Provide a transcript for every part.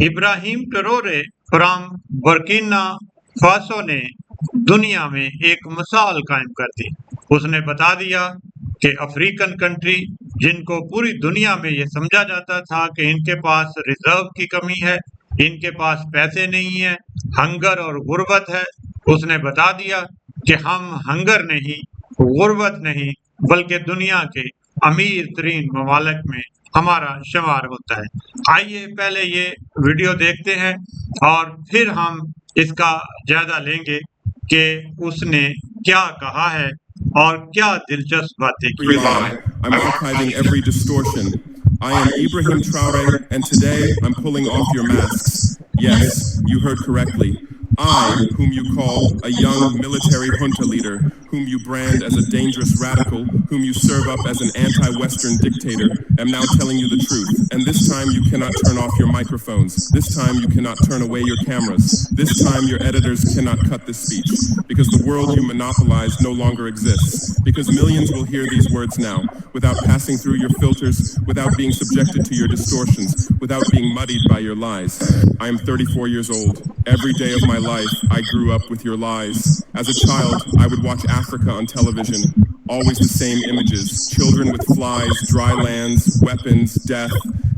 Ibrahim Traore from Burkina Faso ने दुनिया में एक मिसाल कायम कर दी। उसने बता दिया कि अफ्रीकन कंट्री जिनको पूरी दुनिया में ये समझा जाता था कि इनके पास रिजर्व की कमी है, इनके पास पैसे नहीं है, हंगर और गुर्बत है, उसने बता दिया कि हम हंगर नहीं, गुर्बत नहीं, बल्कि दुनिया के अमीर तरीन ममालिक में हमारा शुमार होता है। आइए पहले ये वीडियो देखते हैं और फिर हम इसका जायजा लेंगे कि उसने क्या कहा है और क्या दिलचस्प बातें की। I'm archiving every distortion. I am Ibrahim Traoré, and today I'm pulling off your masks. Yes, you heard correctly. I, whom you call a young military junta leader, whom you brand as a dangerous radical, whom you serve up as an anti-Western dictator, am now telling you the truth. And this time you cannot turn off your microphones. This time you cannot turn away your cameras. This time your editors cannot cut this speech. Because the world you monopolize no longer exists. Because millions will hear these words now, without passing through your filters, without being subjected to your distortions, without being muddied by your lies. I am 34 years old. Every day of my life, I grew up with your lies. As a child, I would watch Africa on television. Always the same images. Children with flies, dry lands, weapons, death.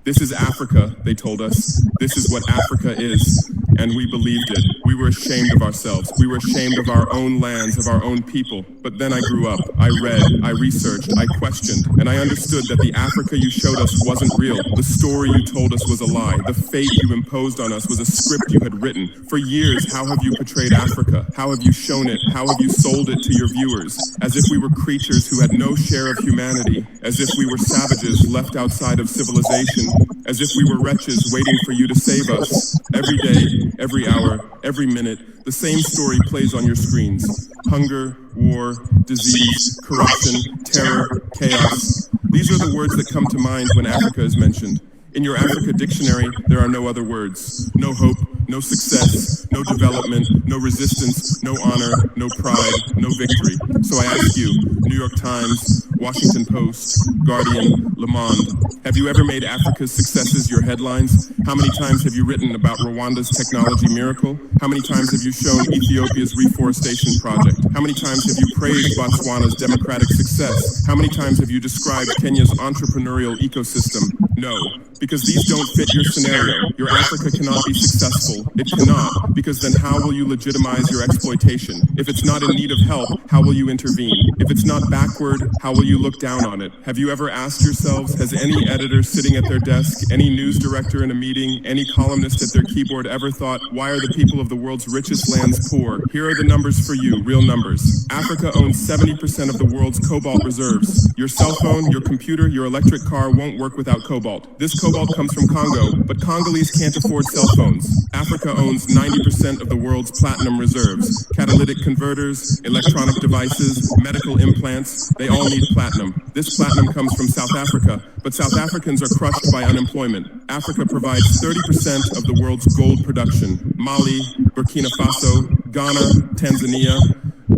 This is Africa, they told us. This is what Africa is. And we believed it. We were ashamed of ourselves. We were ashamed of our own lands, of our own people. But then I grew up. I read, I researched, I questioned, and I understood that the Africa you showed us wasn't real. The story you told us was a lie. The fate you imposed on us was a script you had written. For years, how have you portrayed Africa? How have you shown it? How have you sold it to your viewers? As if we were creatures who had no share of humanity. As if we were savages left outside of civilization. As if we were wretches waiting for you to save us. Every day, every hour, every minute, the same story plays on your screens. Hunger, war, disease, corruption, terror, chaos. These are the words that come to mind when Africa is mentioned. In your Africa dictionary, there are no other words. No hope, no success, no development, no resistance, no honor, no pride, no victory. So I ask you, New York Times, Washington Post, Guardian, Le Monde, have you ever made Africa's successes your headlines? How many times have you written about Rwanda's technology miracle? How many times have you shown Ethiopia's reforestation project? How many times have you praised Botswana's democratic success? How many times have you described Kenya's entrepreneurial ecosystem? No, because these don't fit your scenario. Your Africa cannot be successful. It cannot, because then how will you legitimize your exploitation? If it's not in need of help, how will you intervene? If it's not backward, how will you look down on it? Have you ever asked yourselves, has any editor sitting at their desk, any news director in a meeting, any columnist at their keyboard ever thought, why are the people of the world's richest lands poor? Here are the numbers for you, real numbers. Africa owns 70% of the world's cobalt reserves. Your cell phone, your computer, your electric car won't work without cobalt. This cobalt comes from Congo, but Congolese can't afford cell phones. Africa owns 90% of the world's platinum reserves. Catalytic converters, electronic devices, medical implants, they all need platinum. This platinum comes from South Africa, but South Africans are crushed by unemployment. Africa provides 30% of the world's gold production. Mali, Burkina Faso, Ghana, Tanzania.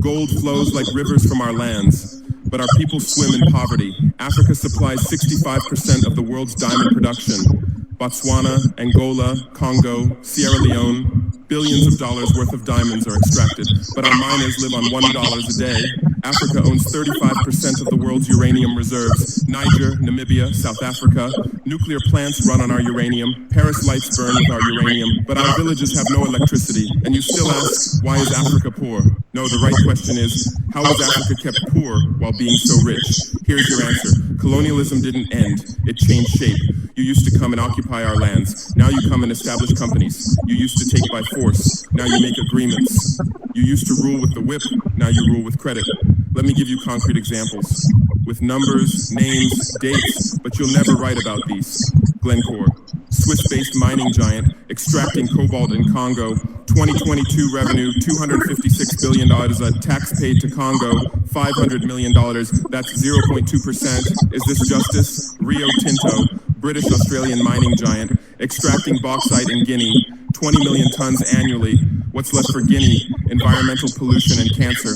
Gold flows like rivers from our lands, but our people swim in poverty. Africa supplies 65% of the world's diamond production. Botswana, Angola, Congo, Sierra Leone, billions of dollars worth of diamonds are extracted, but our miners live on $1 a day. Africa owns 35% of the world's uranium reserves. Niger, Namibia, South Africa. Nuclear plants run on our uranium. Paris lights burn with our uranium, but our villages have no electricity. And you still ask, why is Africa poor? No, the right question is, how is Africa kept poor while being so rich? Here's your answer. Colonialism didn't end. It changed shape. You used to come and occupy our lands. Now you come and establish companies. You used to take by force. Now you make agreements. You used to rule with the whip. Now you rule with credit. Let me give you concrete examples. With numbers, names, dates, but you'll never write about these. Glencore, Swiss-based mining giant, extracting cobalt in Congo. 2022 revenue, $256 billion. A tax paid to Congo, $500 million. That's 0.2%. Is this justice? Rio Tinto, British-Australian mining giant, extracting bauxite in Guinea, 20 million tons annually. What's left for Guinea? Environmental pollution and cancer.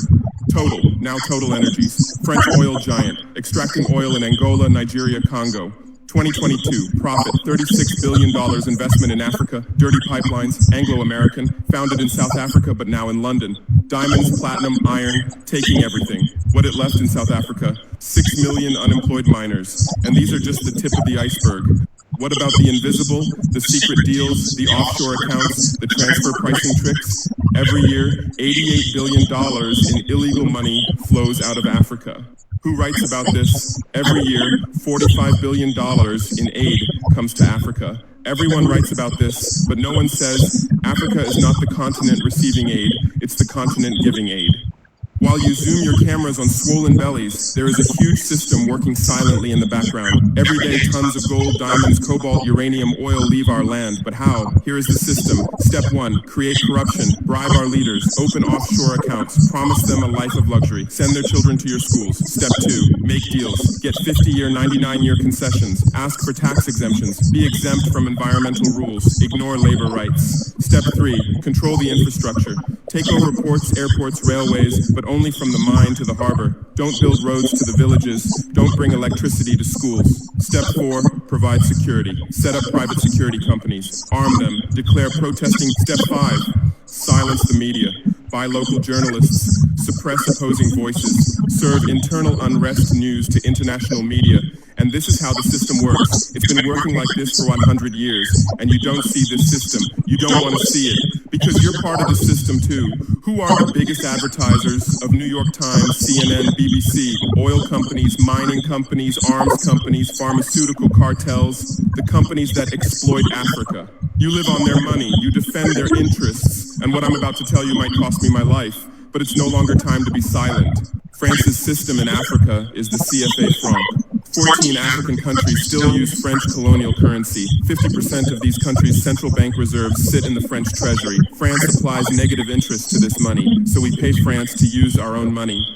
Total Energies, French oil giant, extracting oil in Angola, Nigeria, Congo. 2022, profit, $36 billion investment in Africa, dirty pipelines, Anglo-American, founded in South Africa but now in London. Diamonds, platinum, iron, taking everything. What it left in South Africa, 6 million unemployed miners. And these are just the tip of the iceberg. What about the invisible, the secret deals, the offshore accounts, the transfer pricing tricks? Every year, $88 billion in illegal money flows out of Africa. Who writes about this? Every year, $45 billion in aid comes to Africa. Everyone writes about this, but no one says Africa is not the continent receiving aid, it's the continent giving aid. While you zoom your cameras on swollen bellies, there is a huge system working silently in the background. Every day, tons of gold, diamonds, cobalt, uranium, oil leave our land. But how? Here is the system. Step 1, create corruption, bribe our leaders, open offshore accounts, promise them a life of luxury, send their children to your schools. Step 2, make deals, get 50-year, 99-year concessions, ask for tax exemptions, be exempt from environmental rules, ignore labor rights. Step 3, control the infrastructure, take over ports, airports, railways, but only from the mine to the harbor. Don't build roads to the villages. Don't bring electricity to schools. Step 4, provide security. Set up private security companies. Arm them. Declare protesting. Step 5, silence the media. Buy local journalists. Suppress opposing voices. Serve internal unrest news to international media. And this is how the system works. It's been working like this for 100 years, and you don't see this system. You don't want to see it, because you're part of the system too. Who are the biggest advertisers of New York Times, CNN, BBC, oil companies, mining companies, arms companies, pharmaceutical cartels, the companies that exploit Africa? You live on their money, you defend their interests, and what I'm about to tell you might cost me my life, but it's no longer time to be silent. France's system in Africa is the CFA franc. 14 African countries still use French colonial currency. 50% of these countries' central bank reserves sit in the French treasury. France applies negative interest to this money, so we pay France to use our own money.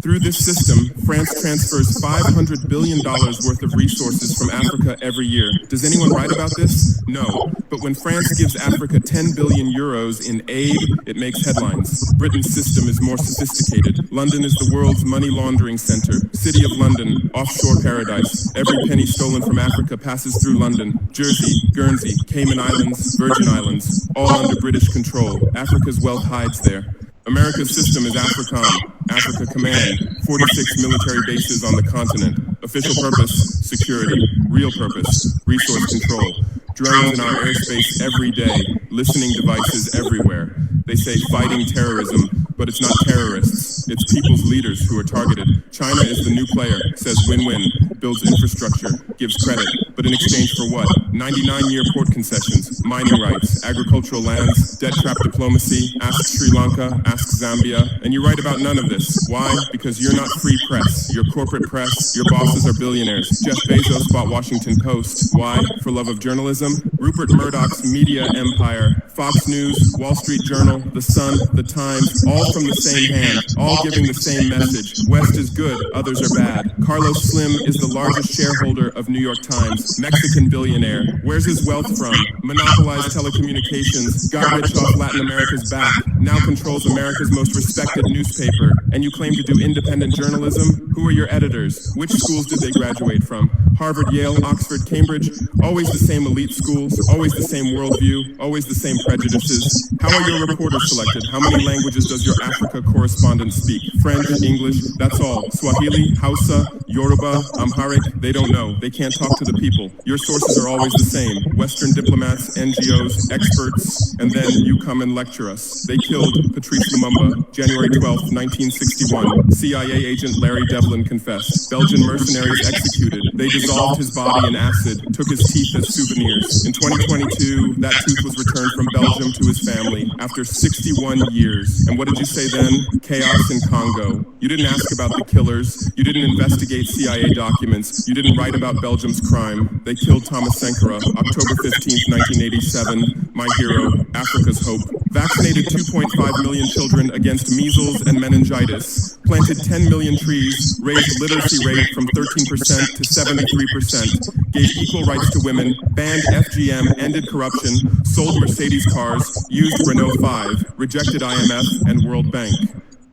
Through this system, France transfers $500 billion worth of resources from Africa every year. Does anyone write about this? No. But when France gives Africa 10 billion euros in aid, it makes headlines. Britain's system is more sophisticated. London is the world's money laundering center. City of London, offshore paradise. Every penny stolen from Africa passes through London. Jersey, Guernsey, Cayman Islands, Virgin Islands, all under British control. Africa's wealth hides there. America's system is AFRICOM, Africa Command, 46 military bases on the continent. Official purpose, security. Real purpose, resource control. Drones in our airspace every day, listening devices everywhere. They say fighting terrorism, but it's not terrorists. It's people's leaders who are targeted. China is the new player, says win-win, builds infrastructure, gives credit, but in exchange for what? 99-year port concessions, mining rights, agricultural lands, debt trap diplomacy, ask Sri Lanka, ask Zambia, and you write about none of this. Why? Because you're not free press. You're corporate press. Your bosses are billionaires. Jeff Bezos bought Washington Post. Why? For love of journalism? Rupert Murdoch's media empire. Fox News, Wall Street Journal, The Sun, The Times, all from the same hand, all giving the same message. West is good, others are bad. Carlos Slim is the largest shareholder of New York Times, Mexican billionaire. Where's his wealth from? Monopolized telecommunications, got rich off Latin America's back, now controls America's most respected newspaper. And you claim to do independent journalism? Who are your editors? Which schools did they graduate from? Harvard, Yale, Oxford, Cambridge? Always the same elite schools, always the same worldview, always the same prejudices. How are your reporters selected? How many languages does your Africa correspondent speak? French, English, that's all. Swahili, Hausa, Yoruba, Amharic, they don't know. They can't talk to the people. Your sources are always the same. Western diplomats, NGOs, experts, and then you come and lecture us. They killed Patrice Lumumba, January 12th, 1961. CIA agent Larry Devlin confessed. Belgian mercenaries executed. They dissolved his body in acid, took his teeth as souvenirs. In 2022, that tooth was returned from Belgium to his family after 61 years. And what did you say then? Chaos in Congo. You didn't ask about the killers. You didn't investigate CIA documents. You didn't write about Belgium's crime. They killed Thomas Sankara, October 15th, 1987. My hero, Africa's hope. Vaccinated 2.5 million children against measles and meningitis. Planted 10 million trees. Raised literacy rate from 13% to 73%. Gave equal rights to women. Banned FGM. Ended corruption. Sold Mercedes cars. Used Renault 5. Rejected IMF and World Bank.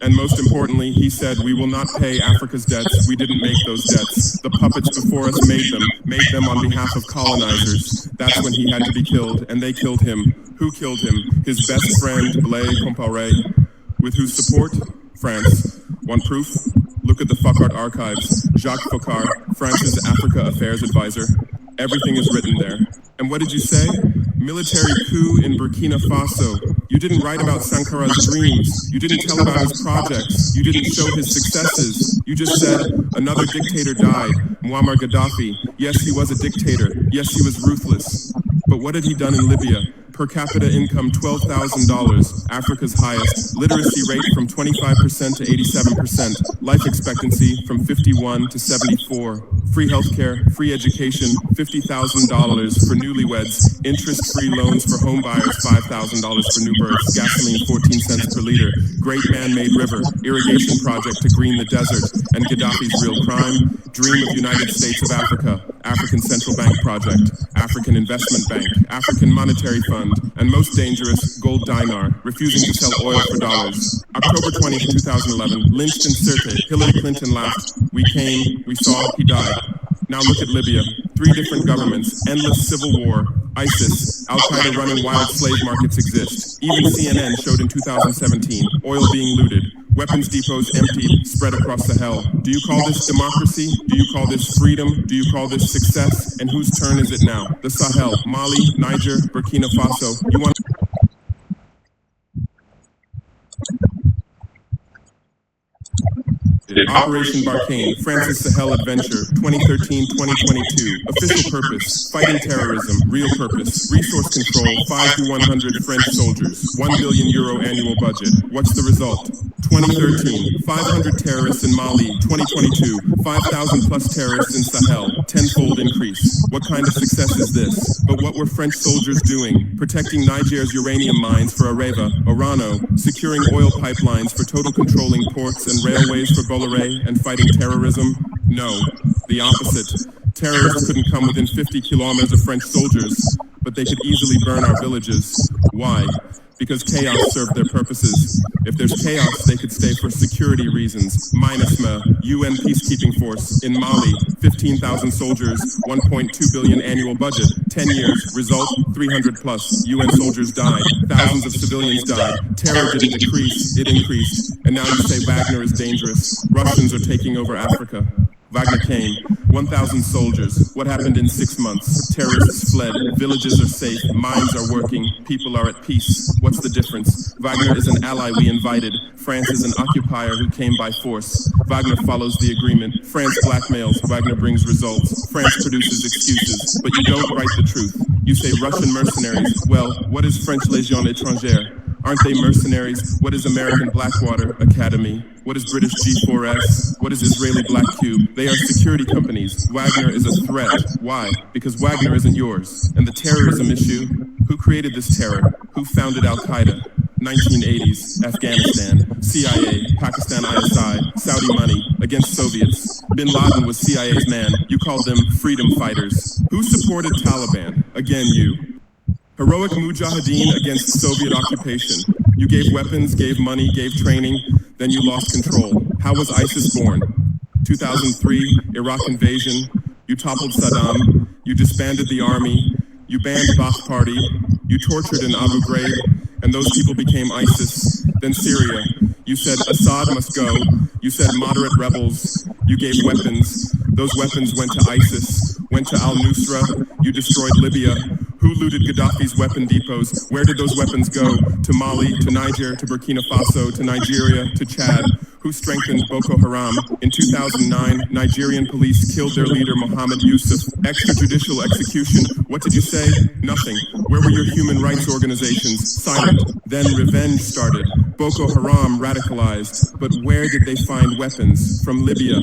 And most importantly, he said, we will not pay Africa's debts. We didn't make those debts. The puppets before us made them on behalf of colonizers. That's when he had to be killed, and they killed him. Who killed him? His best friend, Blaise Compaoré. With whose support? France. Want proof? Look at the Foucault archives. Jacques Faucard, France's Africa Affairs advisor. Everything is written there. And what did you say? Military coup in Burkina Faso. You didn't write about Sankara's dreams. You didn't tell about his projects. You didn't show his successes. You just said, another dictator died, Muammar Gaddafi. Yes, he was a dictator. Yes, he was ruthless. But what had he done in Libya? Per capita income $12,000, Africa's highest. Literacy rate from 25% to 87%. Life expectancy from 51 to 74. Free healthcare, free education, $50,000 for newlyweds. Interest-free loans for home buyers, $5,000 for new births. Gasoline 14 cents per liter. Great man-made river. Irrigation project to green the desert. And Gaddafi's real crime. Dream of United States of Africa. African Central Bank Project. African Investment Bank. African Monetary Fund. And most dangerous, gold dinar, refusing to sell oil for dollars. October 20th, 2011, lynched in Sirte, Hillary Clinton laughed. We came, we saw, he died. Now look at Libya. 3 different governments, endless civil war, ISIS, Al-Qaeda running wild slave markets exist. Even CNN showed in 2017, oil being looted, weapons depots emptied, spread across Sahel. Do you call this democracy? Do you call this freedom? Do you call this success? And whose turn is it now? The Sahel, Mali, Niger, Burkina Faso. You want Operation Barkhane, France's Sahel Adventure, 2013-2022. Official purpose, fighting terrorism. Real purpose, resource control, 5 to 100 French soldiers. €1 billion annual budget. What's the result? 2013, 500 terrorists in Mali. 2022, 5,000 plus terrorists in Sahel. Tenfold increase. What kind of success is this? But what were French soldiers doing? Protecting Niger's uranium mines for Areva, Orano, securing oil pipelines for total controlling ports and railways for Bolloré, and fighting terrorism? No, the opposite. Terrorists couldn't come within 50 kilometers of French soldiers, but they could easily burn our villages. Why? Because chaos served their purposes. If there's chaos, they could stay for security reasons. MINUSMA, UN peacekeeping force. In Mali, 15,000 soldiers, 1.2 billion annual budget. 10 years, result, 300 plus. UN soldiers died. Thousands of civilians died. Terror didn't decrease, it increased. And now you say Wagner is dangerous. Russians are taking over Africa. Wagner came, 1,000 soldiers. What happened in 6 months? Terrorists fled, villages are safe, mines are working, people are at peace. What's the difference? Wagner is an ally we invited. France is an occupier who came by force. Wagner follows the agreement. France blackmails, Wagner brings results. France produces excuses, but you don't write the truth. You say Russian mercenaries. Well, what is French Légion étrangère? Aren't they mercenaries? What is American Blackwater Academy? What is British G4S? What is Israeli Black Cube? They are security companies. Wagner is a threat. Why? Because Wagner isn't yours. And the terrorism issue? Who created this terror? Who founded Al-Qaeda? 1980s, Afghanistan, CIA, Pakistan ISI, Saudi money, against Soviets. Bin Laden was CIA's man. You called them freedom fighters. Who supported Taliban? Again, you. Heroic mujahideen against Soviet occupation. You gave weapons, gave money, gave training, then you lost control. How was ISIS born? 2003, Iraq invasion. You toppled Saddam. You disbanded the army. You banned Ba'ath Party. You tortured in Abu Ghraib, and those people became ISIS. Then Syria. You said Assad must go. You said moderate rebels. You gave weapons. Those weapons went to ISIS, went to al-Nusra. You destroyed Libya. Who looted Gaddafi's weapon depots? Where did those weapons go? To Mali, to Niger, to Burkina Faso, to Nigeria, to Chad? Who strengthened Boko Haram? In 2009, Nigerian police killed their leader, Mohammed Yusuf. Extrajudicial execution. What did you say? Nothing. Where were your human rights organizations? Silent. Then revenge started. Boko Haram radicalized. But where did they find weapons? From Libya,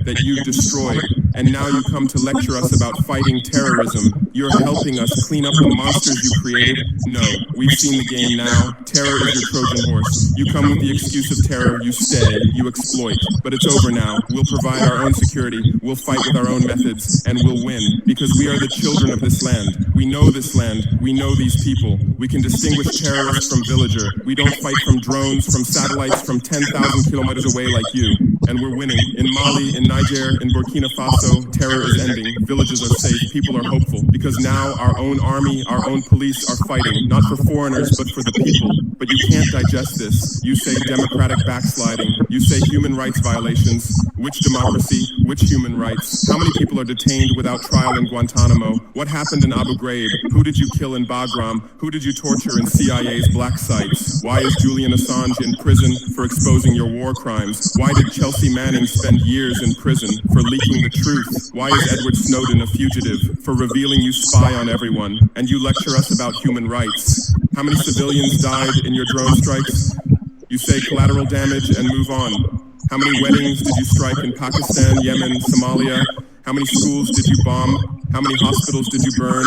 that you destroyed. And now you come to lecture us about fighting terrorism. You're helping us clean up the monsters you created? No, we've seen the game now. Terror is your Trojan horse. You come with the excuse of terror, you stay, you exploit. But it's over now. We'll provide our own security, we'll fight with our own methods, and we'll win. Because we are the children of this land. We know this land. We know these people. We can distinguish terrorist from villager. We don't fight from drones, from satellites, from 10,000 kilometers away like you. And we're winning. In Mali, in Niger, in Burkina Faso, terror is ending. Villages are safe. People are hopeful. Because now our own army, our own police are fighting, not for foreigners, but for the people. But you can't digest this. You say democratic backsliding. You say human rights violations. Which democracy? Which human rights? How many people are detained without trial in Guantanamo? What happened in Abu Ghraib? Who did you kill in Bagram? Who did you torture in CIA's black sites? Why is Julian Assange in prison for exposing your war crimes? Why did Chelsea Manning spend years in prison for leaking the truth? Why is Edward Snowden a fugitive for revealing you spy on everyone? And you lecture us about human rights. How many civilians died in your drone strikes? You say collateral damage and move on. How many weddings did you strike in Pakistan, Yemen, Somalia? How many schools did you bomb? How many hospitals did you burn?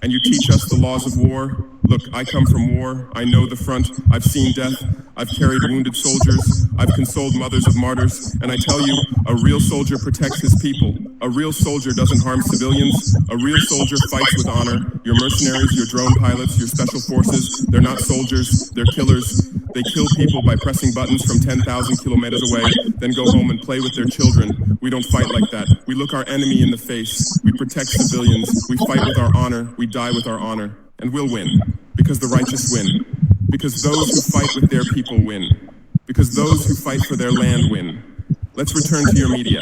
And you teach us the laws of war? Look, I come from war. I know the front. I've seen death. I've carried wounded soldiers. I've consoled mothers of martyrs. And I tell you, a real soldier protects his people. A real soldier doesn't harm civilians. A real soldier fights with honor. Your mercenaries, your drone pilots, your special forces, they're not soldiers. They're killers. They kill people by pressing buttons from 10,000 kilometers away, then go home and play with their children. We don't fight like that. We look our enemy in the face. We protect civilians. We fight with our honor. We die with our honor. And we'll win. Because the righteous win. Because those who fight with their people win. Because those who fight for their land win. Let's return to your media.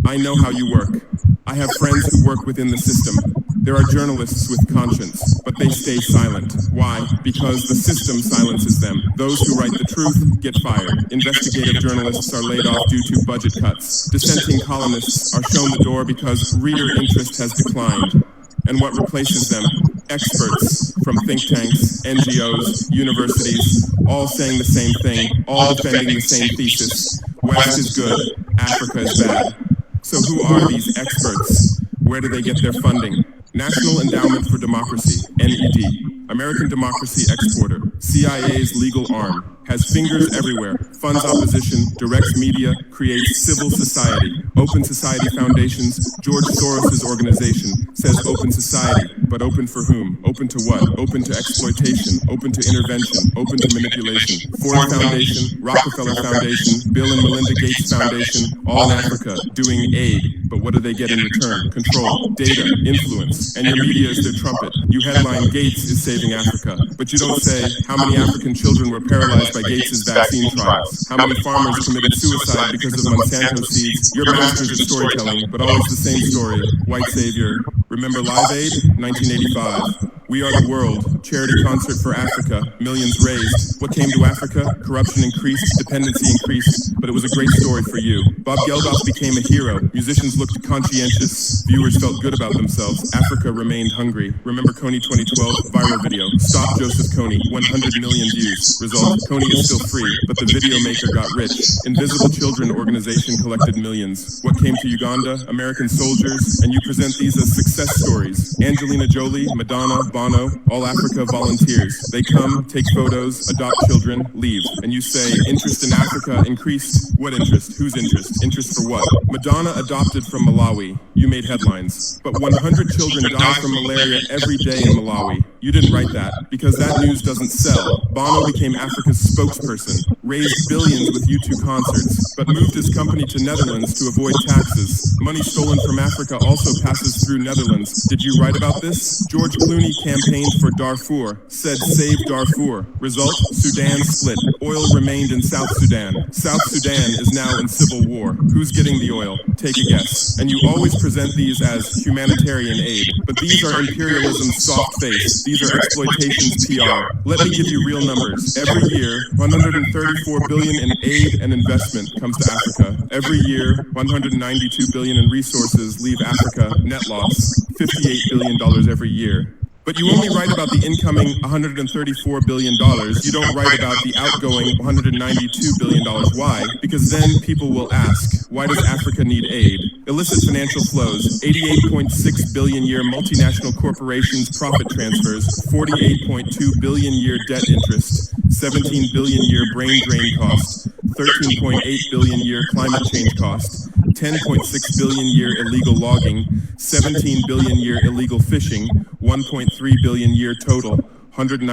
I know how you work. I have friends who work within the system. There are journalists with conscience, but they stay silent. Why? Because the system silences them. Those who write the truth get fired. Investigative journalists are laid off due to budget cuts. Dissenting columnists are shown the door because reader interest has declined. And what replaces them? Experts from think tanks, NGOs, universities, all saying the same thing, all defending the same thesis. West is good, Africa is bad. So who are these experts? Where do they get their funding? National Endowment for Democracy, NED, American Democracy Exporter, CIA's legal arm, has fingers everywhere, funds opposition, directs media, creates civil society. Open Society Foundations, George Soros' organization, says open society, but open for whom? Open to what? Open to exploitation, open to intervention, open to manipulation. Ford Foundation, Rockefeller Foundation, Bill and Melinda Gates Foundation, all in Africa, doing aid. But what do they get in return? Control, data, influence, and your media is their trumpet. You headline Gates is saving Africa, but you don't say how many African children were paralyzed by Gates' vaccine trials, how many farmers committed suicide because of Monsanto seeds. Your masters at storytelling, but always the same story. White savior. Remember Live Aid? 1985. We Are the World, charity concert for Africa, millions raised. What came to Africa? Corruption increased, dependency increased, but it was a great story for you. Bob Geldof became a hero. Musicians looked conscientious. Viewers felt good about themselves. Africa remained hungry. Remember Kony 2012? Viral video. Stop Joseph Kony, 100 million views. Result, Kony is still free, but the video maker got rich. Invisible Children organization collected millions. What came to Uganda? American soldiers, and you present these as success stories. Angelina Jolie, Madonna, Bono, All Africa volunteers. They come, take photos, adopt children, leave. And you say, interest in Africa increased. What interest? Whose interest? Interest for what? Madonna adopted from Malawi. You made headlines. But 100 children die from malaria every day in Malawi. You didn't write that, because that news doesn't sell. Bono became Africa's spokesperson, raised billions with U2 concerts, but moved his company to Netherlands to avoid taxes. Money stolen from Africa also passes through Netherlands. Did you write about this? George Clooney campaigned for Darfur, said save Darfur. Result, Sudan split. Oil remained in South Sudan. South Sudan is now in civil war. Who's getting the oil? Take a guess. And you always present these as humanitarian aid, but these are imperialism's soft face. These are exploitation's PR. Let me give you real numbers. Every year, 134 billion in aid and investment comes to Africa. Every year, 192 billion in resources leave Africa, net loss, $58 billion every year. But you only write about the incoming $134 billion. You don't write about the outgoing $192 billion. Why? Because then people will ask, why does Africa need aid? Illicit financial flows, 88.6 billion year multinational corporations profit transfers, 48.2 billion year debt interest, 17 billion year brain drain cost, 13.8 billion year climate change cost, 10.6 billion year illegal logging, 17 billion year illegal fishing, 1.3 billion year total, $192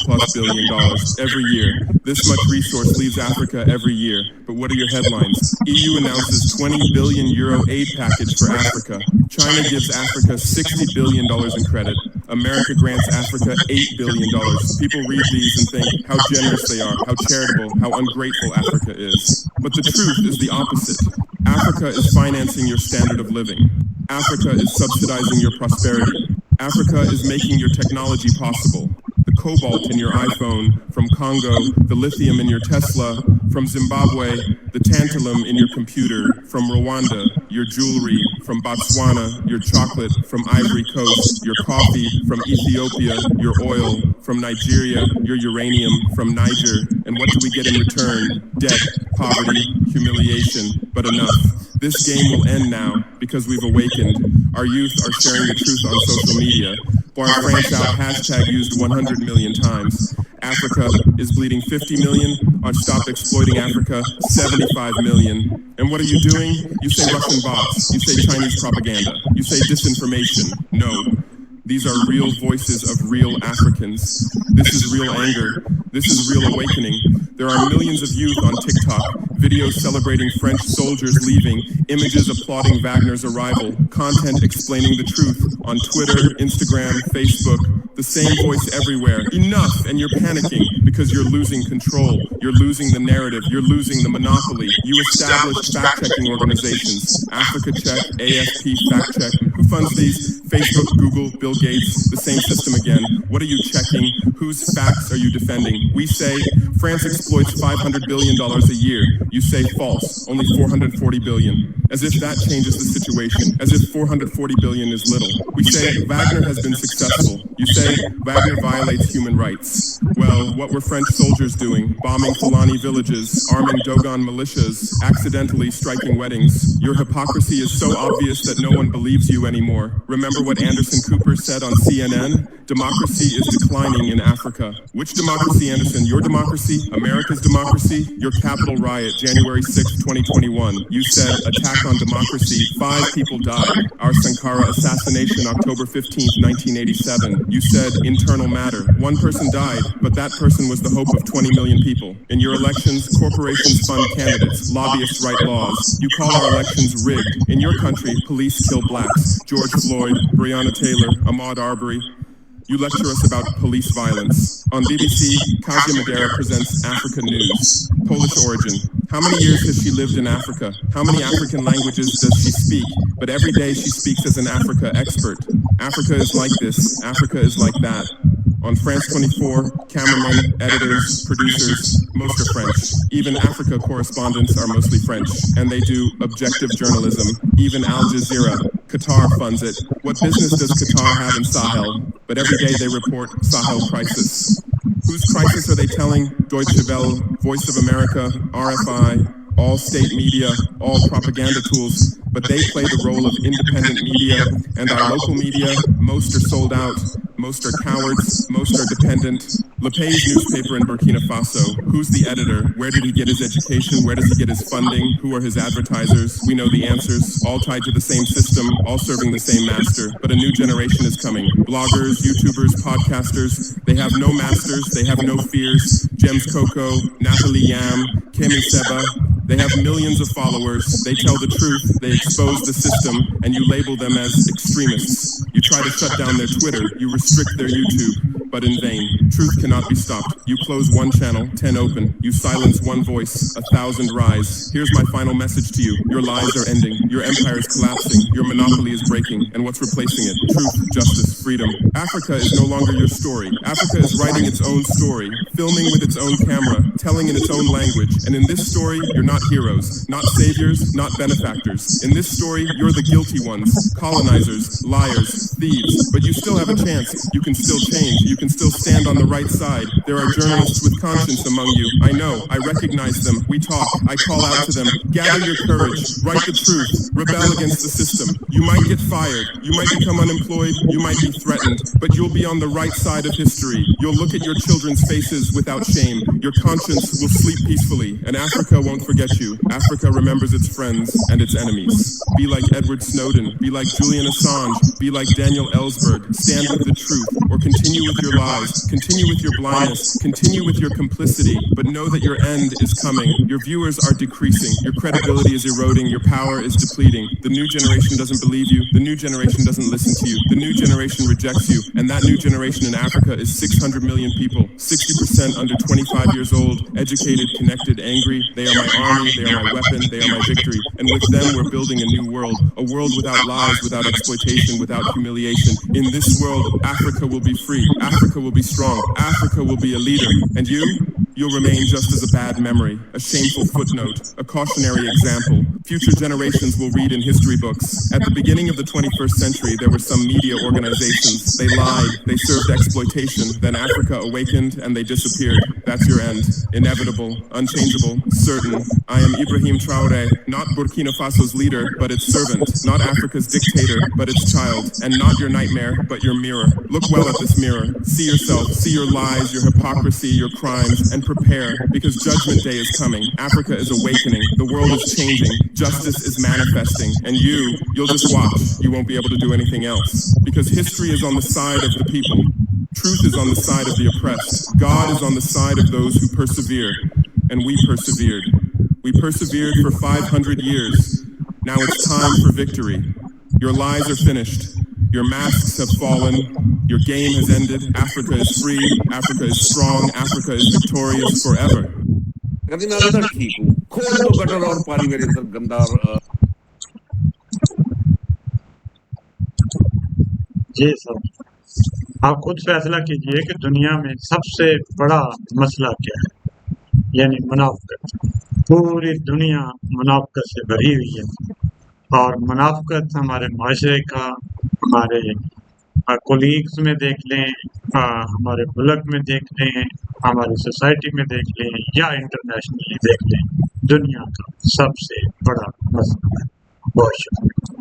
plus billion every year. This much resource leaves Africa every year. But what are your headlines? EU announces 20 billion euro aid package for Africa. China gives Africa $60 billion in credit. America grants Africa $8 billion. People read these and think how generous they are, how charitable, how ungrateful Africa is. But the truth is the opposite. Africa is financing your standard of living. Africa is subsidizing your prosperity. Africa is making your technology possible. The cobalt in your iPhone from Congo, the lithium in your Tesla from Zimbabwe, the tantalum in your computer from Rwanda, your jewelry from Botswana, your chocolate from Ivory Coast, your coffee from Ethiopia, your oil from Nigeria, your uranium from Niger. And what do we get in return? Debt, poverty, humiliation. But enough. This game will end now because we've awakened. Our youth are sharing the truth on social media. Bar France out hashtag used 100 million times. Africa is bleeding 50 million. On Stop Exploiting Africa, 75 million. And what are you doing? You say Russian bots. You say Chinese propaganda. You say disinformation. No. These are real voices of real Africans. This is real anger. This is real awakening. There are millions of youth on TikTok, videos celebrating French soldiers leaving, images applauding Wagner's arrival, content explaining the truth on Twitter, Instagram, Facebook, the same voice everywhere. Enough, and you're panicking because you're losing control. You're losing the narrative. You're losing the monopoly. You established fact-checking organizations. Africa Check, AFP Fact Check. Who funds these? Facebook, Google, Bill Gates, the same system again. What are you checking? Whose facts are you defending? We say France exploits $500 billion a year. You say false, only $440 billion. As if that changes the situation. As if $440 billion is little. We say Wagner has been successful. You say Wagner violates human rights. Well, what were French soldiers doing? Bombing Fulani villages, arming Dogon militias, accidentally striking weddings. Your hypocrisy is so obvious that no one believes you anymore. Remember what Anderson Cooper said on CNN? Democracy is declining in Africa. Which democracy, Anderson? Your democracy? America's democracy? Your Capitol riot, January 6, 2021. You said, attack on democracy. 5 people died. Our Sankara assassination, October 15, 1987. You said, internal matter. 1 person died, but that person was the hope of 20 million people. In your elections, corporations fund candidates. Lobbyists write laws. You call our elections rigged. In your country, police kill blacks. George Floyd, Breonna Taylor, Ahmaud Arbery. You lecture us about police violence. On BBC, Kasia Madera presents Africa News. Polish origin. How many years has she lived in Africa? How many African languages does she speak? But every day she speaks as an Africa expert. Africa is like this. Africa is like that. On France 24, cameramen, editors, producers, most are French. Even Africa correspondents are mostly French, and they do objective journalism. Even Al Jazeera, Qatar funds it. What business does Qatar have in Sahel? But every day they report Sahel crisis. Whose crisis are they telling? Deutsche Welle, Voice of America, RFI, all state media, all propaganda tools, but they play the role of independent media, and our local media, most are sold out, most are cowards, most are dependent. Lepay's newspaper in Burkina Faso, who's the editor? Where did he get his education? Where does he get his funding? Who are his advertisers? We know the answers, all tied to the same system, all serving the same master. But a new generation is coming. Bloggers, YouTubers, podcasters, they have no masters, they have no fears. James Coco, Nathalie Yam, Kemi Seba, they have millions of followers, they tell the truth, they expose the system, and you label them as extremists. You try to shut down their Twitter, you restrict their YouTube. but in vain. Truth cannot be stopped. You close one channel, 10 open. You silence one voice, 1,000 rise. Here's my final message to you. Your lies are ending. Your empire is collapsing. Your monopoly is breaking. And what's replacing it? Truth, justice, freedom. Africa is no longer your story. Africa is writing its own story, filming with its own camera, telling in its own language. And in this story, you're not heroes, not saviors, not benefactors. In this story, you're the guilty ones, colonizers, liars, thieves. But you still have a chance. You can still change. You can still stand on the right side. There are journalists with conscience among you. I know. I recognize them. We talk. I call out to them. Gather your courage. Write the truth. Rebel against the system. You might get fired. You might become unemployed. You might be threatened. But you'll be on the right side of history. You'll look at your children's faces without shame. Your conscience will sleep peacefully. And Africa won't forget you. Africa remembers its friends and its enemies. Be like Edward Snowden. Be like Julian Assange. Be like Daniel Ellsberg. Stand with the truth. Or continue with your lies. Continue with your blindness. Continue with your complicity. But know that your end is coming. Your viewers are decreasing. Your credibility is eroding. Your power is depleting. The new generation doesn't believe you. The new generation doesn't listen to you. The new generation rejects you. And that new generation in Africa is 600 million people. 60% under 25 years old. Educated, connected, angry. They are my army. They are my weapon. They are my victory. And with them, we're building a new world. A world without lies, without exploitation, without humiliation. In this world, Africa will be free. Africa will be strong. Africa will be a leader. And you? You'll remain just as a bad memory, a shameful footnote, a cautionary example. Future generations will read in history books. At the beginning of the 21st century, there were some media organizations. They lied, they served exploitation. Then Africa awakened and they disappeared. That's your end. Inevitable, unchangeable, certain. I am Ibrahim Traoré, not Burkina Faso's leader, but its servant. Not Africa's dictator, but its child. And not your nightmare, but your mirror. Look well at this mirror. See yourself, see your lies, your hypocrisy, your crimes, and prepare, because Judgment Day is coming. Africa is awakening. The world is changing. Justice is manifesting. And you'll just watch. You won't be able to do anything else. Because history is on the side of the people. Truth is on the side of the oppressed. God is on the side of those who persevere. And we persevered. We persevered for 500 years. Now it's time for victory. Your lies are finished. Your masks have fallen. Your game has ended. Africa is free. Africa is strong. Africa is victorious forever. कहती मैं अंदर ठीक हूँ खोल दो gutter और पानी मेरे अंदर गंदा और जी सर, आप खुद फैसला कीजिए कि दुनिया में सबसे बड़ा मसला क्या है, यानी मुनाफिकत। पूरी दुनिया मुनाफिकत से भरी हुई है और मुनाफिकत हमारे माशरे का, हमारे कोलीग्स में देख लें, हमारे मुल्क में देख लें, हमारी सोसाइटी में देख लें या इंटरनेशनली देख लें, दुनिया का सबसे बड़ा मसला है। बहुत शुक्रिया।